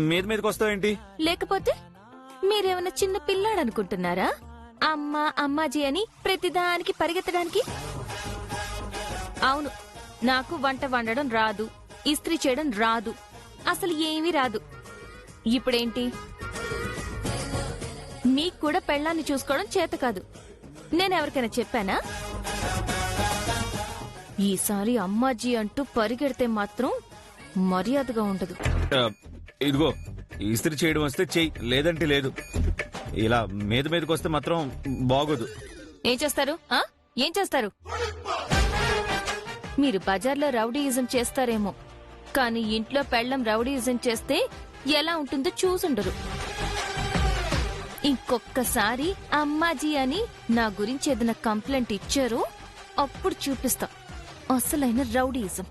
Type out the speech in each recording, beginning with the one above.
మీద మీదకి వస్తావేంటి? లేకపోతే మీరేమన్నా చిన్న పిల్లాడనుకుంటున్నారా? అమ్మ అమ్మాజీ అని ప్రతిదానికి పరిగెత్తడానికి? అవును, నాకు వంట వండడం రాదు, ఇస్త్రీ చేయడం రాదు, అసలు ఏమీ రాదు. ఇప్పుడేంటి? మీకు కూడా పెళ్ళాన్ని చూసుకోవడం చేత కాదు. నేనెవరికైనా చెప్పానా? ఈసారి అమ్మాజీ అంటూ పరిగెడితే మాత్రం మర్యాదగా ఉండదు. ఇదిగో, ఇస్త్రీ చేయడం వస్తే చెయ్యి, లేదంటే లేదు. ఇలా మీద మీదకి వస్తే మాత్రం బాగోదు. ఏం చేస్తారు? ఏం చేస్తారు? మీరు బజార్లో రౌడీయిజం చేస్తారేమో, కానీ ఇంట్లో పెళ్ళం రౌడీయిజం చేస్తే ఎలా ఉంటుందో చూసుండరు. ఇంకొక్కసారి అమ్మాజీ అని నా గురించి ఏదైనా కంప్లైంట్ ఇచ్చారో అప్పుడు చూపిస్తా అసలైన రౌడీయిజం.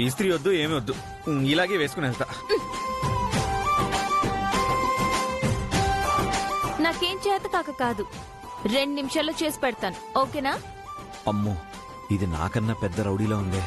ఇస్త్రీ వద్దు, ఏమి వద్దు, ఇలాగే వేసుకుని వెళ్తా. నాకేం చేత కాక కాదు, 2 నిమిషాల్లో చేసి పెడతాను. ఓకేనా? అమ్మో, ఇది నాకన్నా పెద్ద రౌడీలా ఉందే.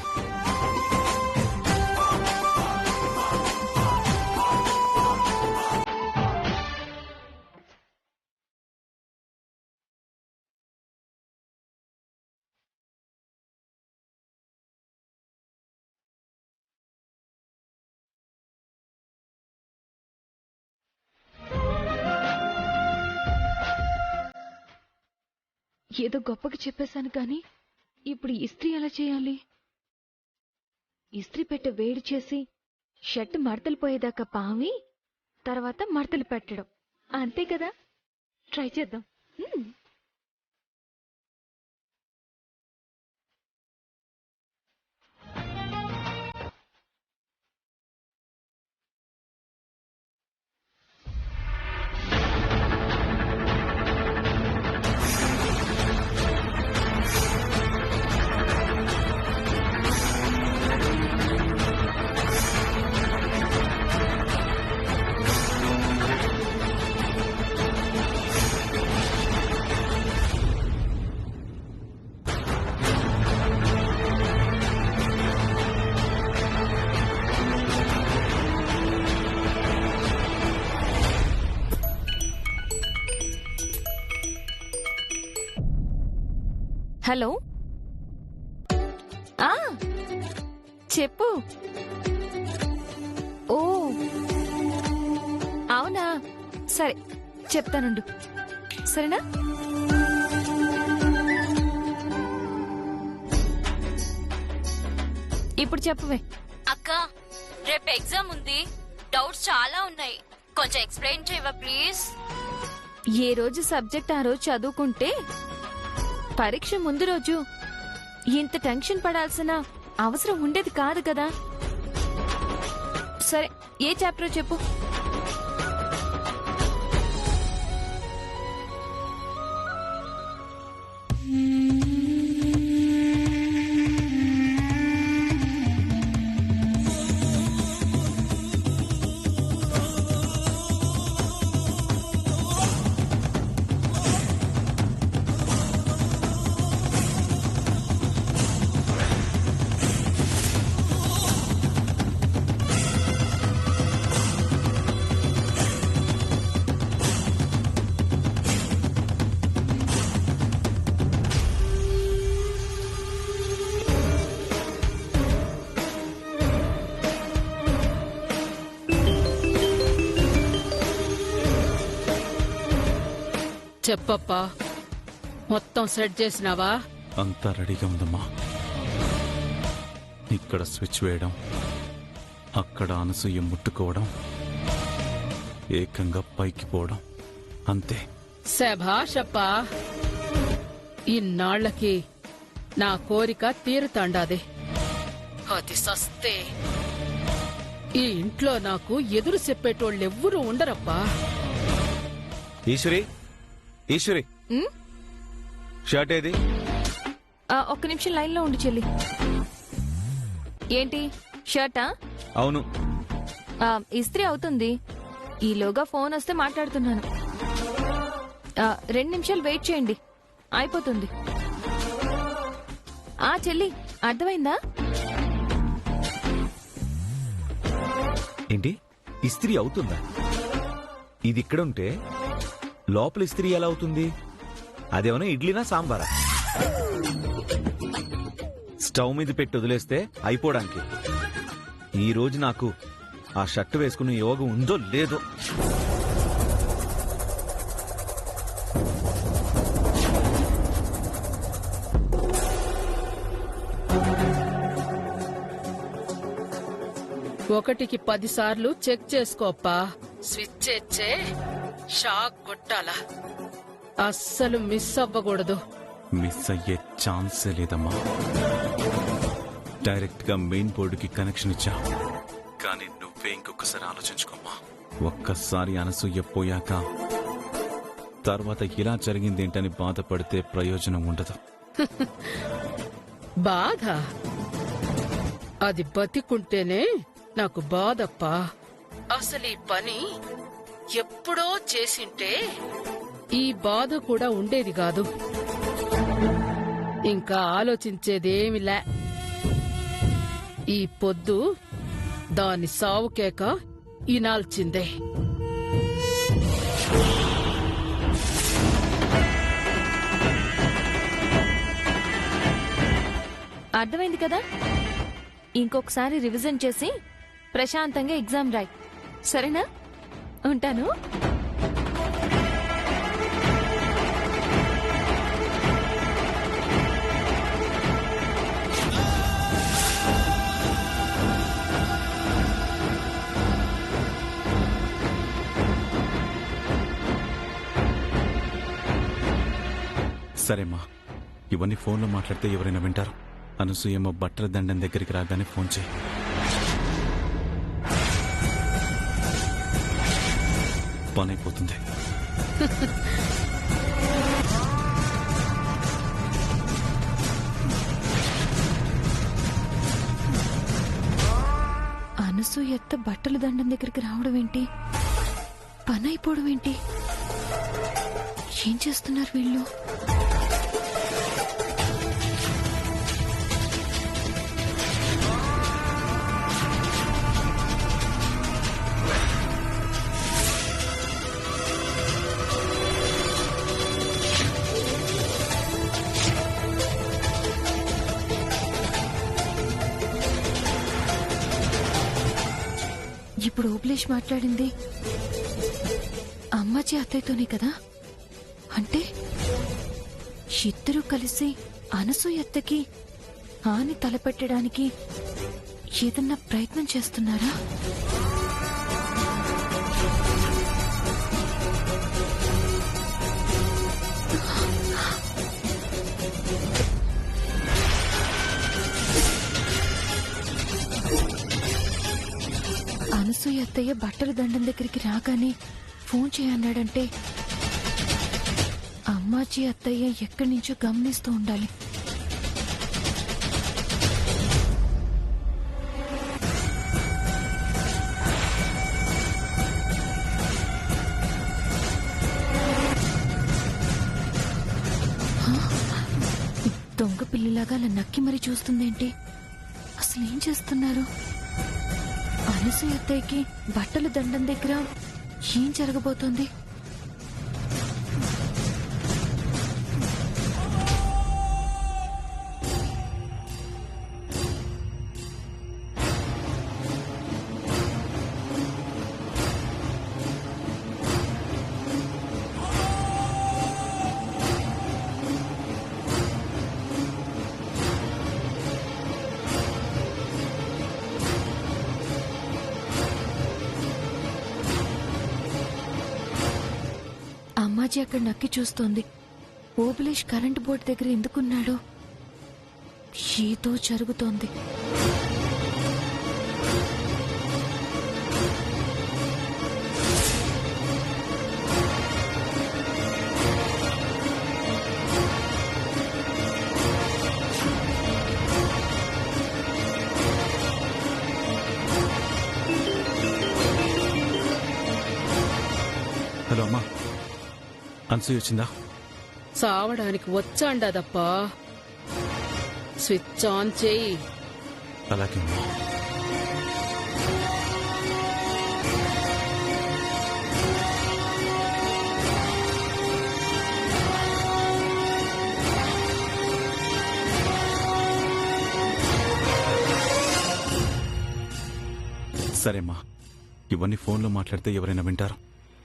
ఏదో గొప్పగా చెప్పేశాను కానీ ఇప్పుడు ఇస్త్రీ ఎలా చేయాలి? ఇస్త్రీ పెట్టె వేడి చేసి షర్ట్ మడతలు పోయేదాకా పావి, తర్వాత మడతలు పెట్టడం, అంతే కదా? ట్రై చేద్దాం. హలో, చెప్పు. ఓ అవునా, సరే చెప్తానుండు. సరేనా? ఇప్పుడు చెప్పవే. అక్క, రేపు ఎగ్జామ్ ఉంది, డౌట్స్ చాలా ఉన్నాయి, కొంచెం ఎక్స్ప్లెయిన్ చేయవా ప్లీజ్? ఏ రోజు సబ్జెక్ట్ ఆ రోజు చదువుకుంటే పరీక్ష ముందు రోజు ఇంత టెన్షన్ పడాల్సిన అవసరం ఉండేది కాదు కదా. సరే, ఏ చాప్టర్ చెప్పు. చెప్పప్పా, మొత్తం సెట్ చేసినావా? అంతా రెడీగా ఉందమ్మా. ఇక్కడ స్విచ్ వేయడం, అక్కడ అనసూయ ముట్టుకోవడం, ఏకంగా పైకి పోవడం, అంతే. శభాషప్పా, ఇన్నాళ్లకి నా కోరిక తీరుతాండాది. అది సస్తే ఈ ఇంట్లో నాకు ఎదురు చెప్పేటోళ్ళెవ్వరూ ఉండరప్పా. ఈశ్వరి, ఈశ్వరి, షర్ట్ ఏది? ఒక్క నిమిషం లైన్ లో ఉండి చెల్లి. ఏంటి, షర్టా? అవును. ఇస్త్రీ అవుతుంది, ఈలోగా ఫోన్ వస్తే మాట్లాడుతున్నాను. 2 నిమిషాలు వెయిట్ చేయండి, అయిపోతుంది. ఆ చెల్లి అర్థమైందా? ఏంటి ఇస్త్రీ అవుతుందా? ఇది ఇక్కడ ఉంటే లోపల ఇస్త్రీ ఎలా అవుతుంది? అదేమన్నా ఇడ్లీనా సాంబారా? స్టవ్ మీద పెట్టి వదిలేస్తే అయిపోవడానికి. ఈ రోజు నాకు ఆ షర్ట్ వేసుకునే యోగం ఉందో లేదో. ఒకటికి 10 సార్లు చెక్ చేసుకోప్పా. స్విచ్ ఇచ్చే షాక్ కొట్టాలా, అస్సలు మిస్ అవ్వకూడదు. మిస్ అయ్యే ఛాన్సే లేదమ్మా. డైరెక్ట్ గా మెయిన్ బోర్డుకి కనెక్షన్ ఇచ్చా. కానీ నువ్వే ఇంకొకసారి ఆలోచించుకోమ్మా. ఒక్కసారి అనసూయ పోయాక తర్వాత ఇలా జరిగిందేంటని బాధపడితే ప్రయోజనం ఉండదు. బాధ అది బతికుంటేనే నాకు బాధప్పా. అసలు ఈ పని ఎప్పుడో చేసింటే ఈ బాధ కూడా ఉండేది కాదు. ఇంకా ఆలోచించేదేమిలే. ఈ పొద్దు దాని సావుకేక ఇనాల్చిందే. అర్థమైంది కదా? ఇంకొకసారి రివిజన్ చేసి ప్రశాంతంగా ఎగ్జామ్ రాయ్, సరేనా? ఉంటాను. సరేమ్మా, ఇవన్నీ ఫోన్లో మాట్లాడితే ఎవరైనా వింటారు. అనసూయమ్మ బట్టల దండం దగ్గరికి రాగానే ఫోన్ చేయి. పనైపోతుంది. అనసూయత్త బట్టల దండం దగ్గరికి రావడం ఏంటి? పని అయిపోవడం ఏంటి? ఏం చేస్తున్నారు వీళ్ళు? ఇప్పుడు ఓబ్లేష్ మాట్లాడింది అమ్మాజీ అత్తయ్యతోనే కదా? అంటే ఇద్దరూ కలిసి అనసూయ అత్తకి హాని తలపెట్టడానికి ఏదన్నా ప్రయత్నం చేస్తున్నారా? అనసూయ అత్తయ్య బట్టల దండం దగ్గరికి రాగానే ఫోన్ చేయన్నాడంటే అమ్మాజీ అత్తయ్య ఎక్కడి నుంచో గమనిస్తూ ఉండాలి. దొంగ పిల్లిలాగా అలా నక్కి మరీ చూస్తుందేంటి? అసలు ఏం చేస్తున్నారు? అనసూయ అత్తయ్యకి బట్టల దండం దగ్గర ఏం జరగబోతోంది? అమ్మాజీ అక్కడ నక్కి చూస్తోంది. ఓబులేష్ కరెంటు బోర్డు దగ్గర ఎందుకున్నాడు? ఏదో జరుగుతోంది. హలో అమ్మా, అనసూయ వచ్చిందా? సావడానికి వచ్చాండదప్పా. స్విచ్ ఆన్ చేయి. అలాగే అమ్మా. సరేమ్మా, ఇవన్నీ ఫోన్లో మాట్లాడితే ఎవరైనా వింటారు.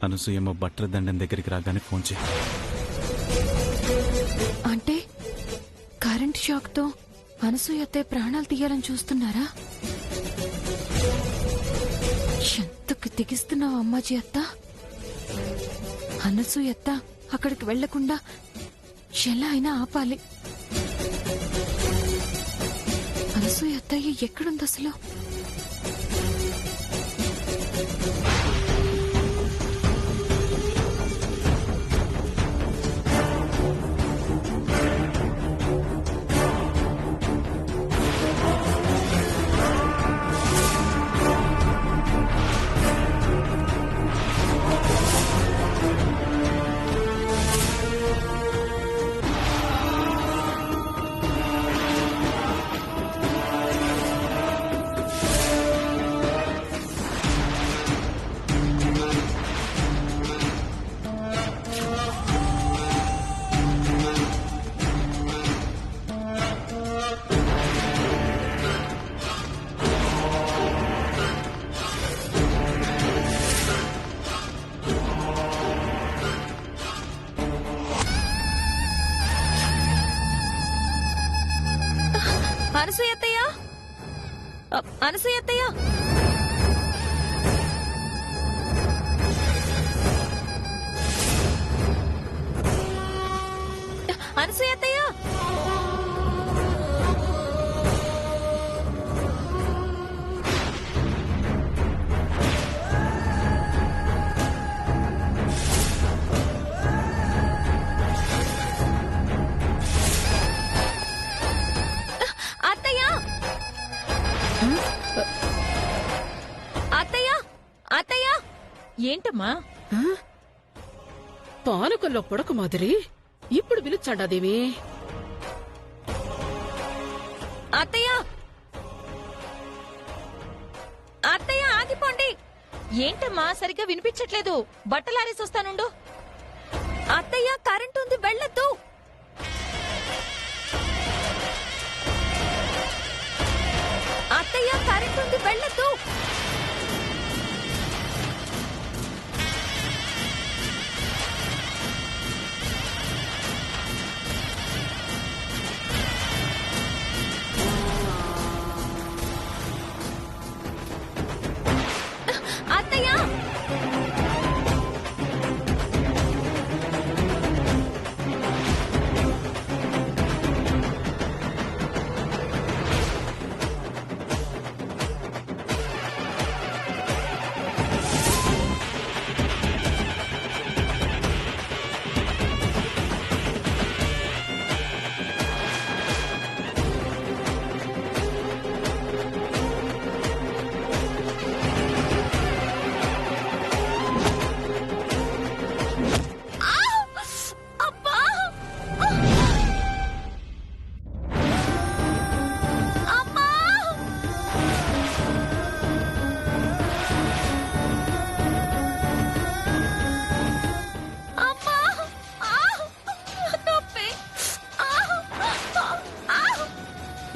అనసూయమ్మ బట్టల దండం దగ్గరికి రాగానే ఫోన్ చేయి. అంటే కరెంట్ షాక్ తో అనసూయతే ప్రాణాలు తీయాలని చూస్తున్నారా? ఎంతకు తెగిస్తున్నావు అమ్మాజీ అత్త? అనసూయత్త అక్కడికి వెళ్లకుండా ఎలా అయినా ఆపాలి. అనసూయత్తయ్య ఎక్కడుంది అసలు? అనసూయత్తయ్య, అనసూయత్తయ్య, అనసూయత్తయ్య, ఏంటమ్మా? పానకంలో పొడక మాదిరి ఇప్పుడు పిలుచాడాదేమి? అత్తయ్య, అత్తయ్య ఆగిపోండి. ఏంటమ్మా సరిగ్గా వినిపించట్లేదు. బట్టలారేసి వస్తానుండు. అత్తయ్య కరెంట్ ఉంది, వెళ్ళొద్దు. అత్తయ్య కరెంట్ ఉంది, వెళ్ళొద్దు.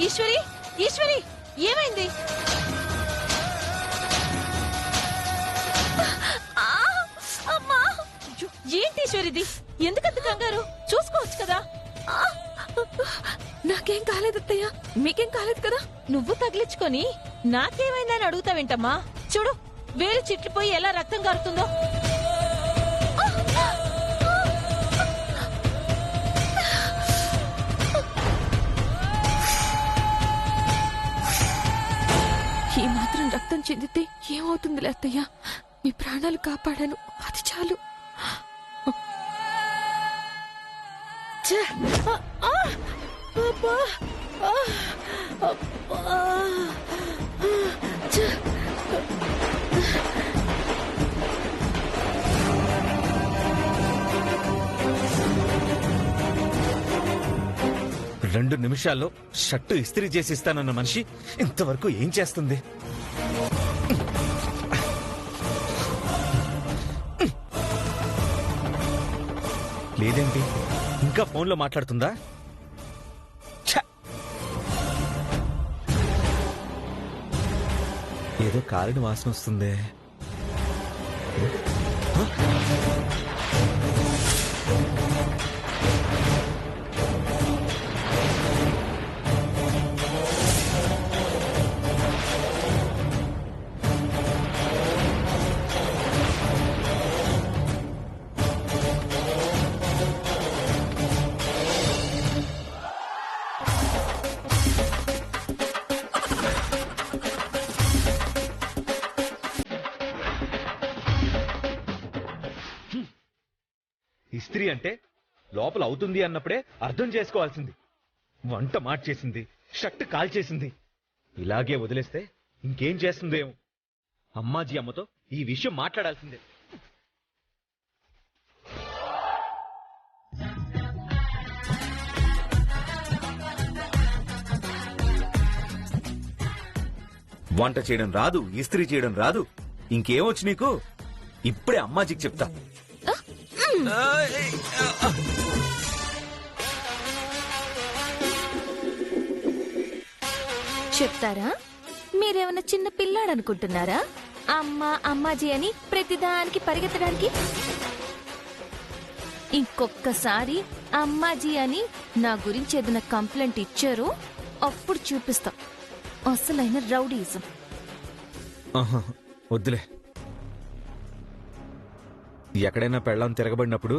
ఈశ్వరి, ఈశ్వరి, ఏమైంది? ఏంటి ఈశ్వరిది? ఎందుకంత కంగారు? చూసుకోవచ్చు కదా. నాకేం కాలేదు అత్తయ్య, మీకేం కాలేదు కదా? నువ్వు తగిలించుకొని నాకేమైందని అడుగుతావేంటమ్మా? చూడు, వేలు చిట్లిపోయి ఎలా రక్తం కారుతుందో. ఈ మాత్రం రక్తం చెందితే ఏమవుతుందిలే అత్తయ్య. మీ ప్రాణాలు కాపాడాను, అది చాలు. 2 నిమిషాల్లో షర్టు ఇస్త్రీ చేసి ఇస్తానన్న మనిషి ఇంతవరకు ఏం చేస్తుంది? లేదేంటి, ఇంకా ఫోన్లో మాట్లాడుతుందా? ఛ! ఏదో కాలిన వాసన వస్తుందే. ఇస్త్రీ అంటే లోపల అవుతుంది అన్నప్పుడే అర్థం చేసుకోవాల్సింది. వంట మార్చేసింది, షర్ట్ కాల్చేసింది. ఇలాగే వదిలేస్తే ఇంకేం చేస్తుందేమో. అమ్మాజీ అమ్మతో ఈ విషయం మాట్లాడాల్సిందే. వంట చేయడం రాదు, ఇస్త్రీ చేయడం రాదు, ఇంకేమొచ్చు నీకు? ఇప్పుడే అమ్మాజీకి చెప్తా. చెప్తారా? మీరేమన్నా చిన్న పిల్లాడనుకుంటున్నారా? అమ్మాజీ అని ప్రతిదానికి పరిగెత్తడానికి. ఇంకొక్కసారి అమ్మాజీ అని నా గురించి ఏదైనా కంప్లైంట్ ఇచ్చారో అప్పుడు చూపిస్తాం అసలైన రౌడీజం. వద్దులే. ఎక్కడైనా పెళ్ళాం తిరగబడినప్పుడు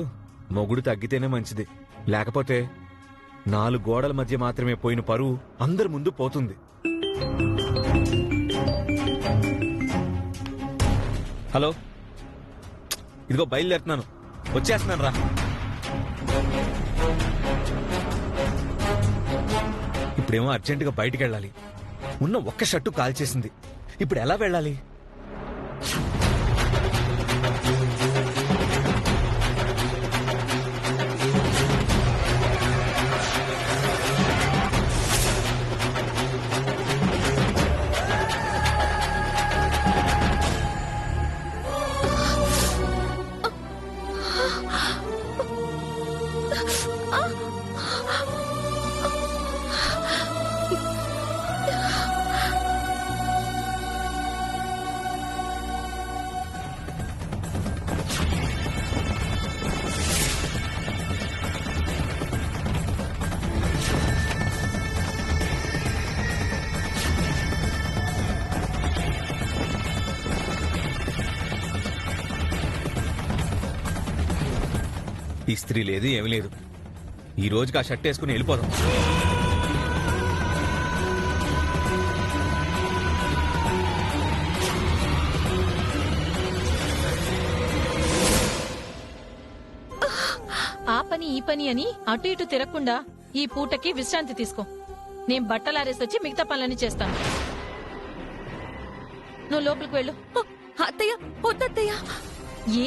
మొగుడు తగ్గితేనే మంచిది. లేకపోతే 4 గోడల మధ్య మాత్రమే పోయిన పరువు అందరి ముందు పోతుంది. హలో, ఇదిగో బయలుదేరుతున్నాను, వచ్చేస్తున్నాను రా. ఇప్పుడేమో అర్జెంటుగా బయటికి వెళ్ళాలి. ఉన్న ఒక్క షర్టు కాల్చేసింది. ఇప్పుడు ఎలా వెళ్ళాలి? ఇస్త్రీ లేదు, ఏమీ లేదు. ఈ రోజుకి ఆ షర్ట్ వేసుకుని వెళ్ళిపోదాం. ఆ పని ఈ పని అని అటు ఇటు తిరగకుండా ఈ పూటకి విశ్రాంతి తీసుకో. నేను బట్టలారేసి వచ్చి మిగతా పనులన్నీ చేస్తాను. నువ్వు లోపలికి వెళ్ళు. అత్తయ్య, వద్దత్తయ్య.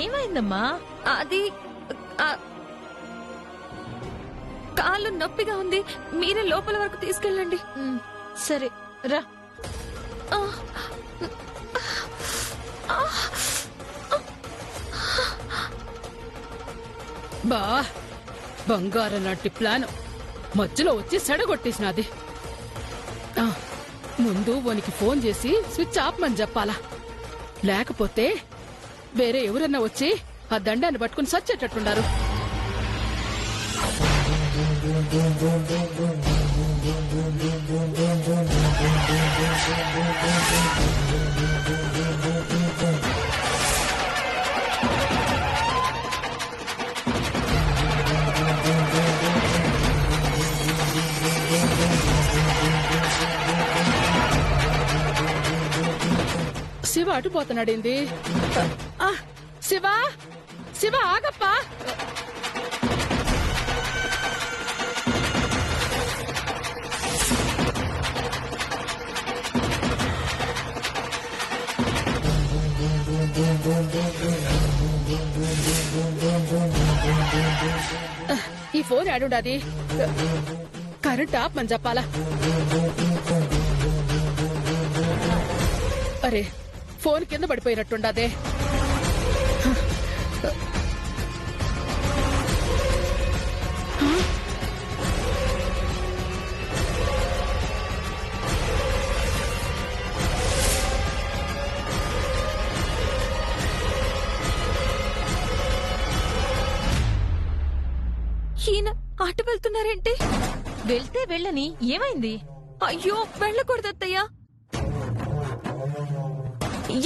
ఏమైందమ్మా? అది కాళ్ళు నొప్పిగా ఉంది. మీరే లోపల వరకు తీసుకెళ్ళండి. సరే రా. బా, బంగారం లాంటి ప్లాన్ మధ్యలో వచ్చి సెడగొట్టేసినది. ముందు వానికి ఫోన్ చేసి స్విచ్ ఆపమని చెప్పాలా, లేకపోతే వేరే ఎవరన్నా వచ్చి ఆ దండాన్ని పట్టుకుని సచ్చేటట్టున్నారు. శివ అటుపోతున్నాడేంది? శివ, శివ ఆగప్పా. ఈ ఫోన్ ఆడుండాది. కరెంట్ ఆపమని చెప్పాలా? అరే ఫోన్ కింద పడిపోయినట్టుండదే. ఈయన అటు వెళ్తున్నారేంటి? వెళ్తే వెళ్ళని, ఏమైంది? అయ్యో వెళ్ళకూడదు అత్తయ్య.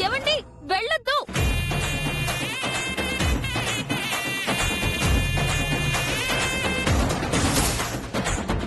ఏవండి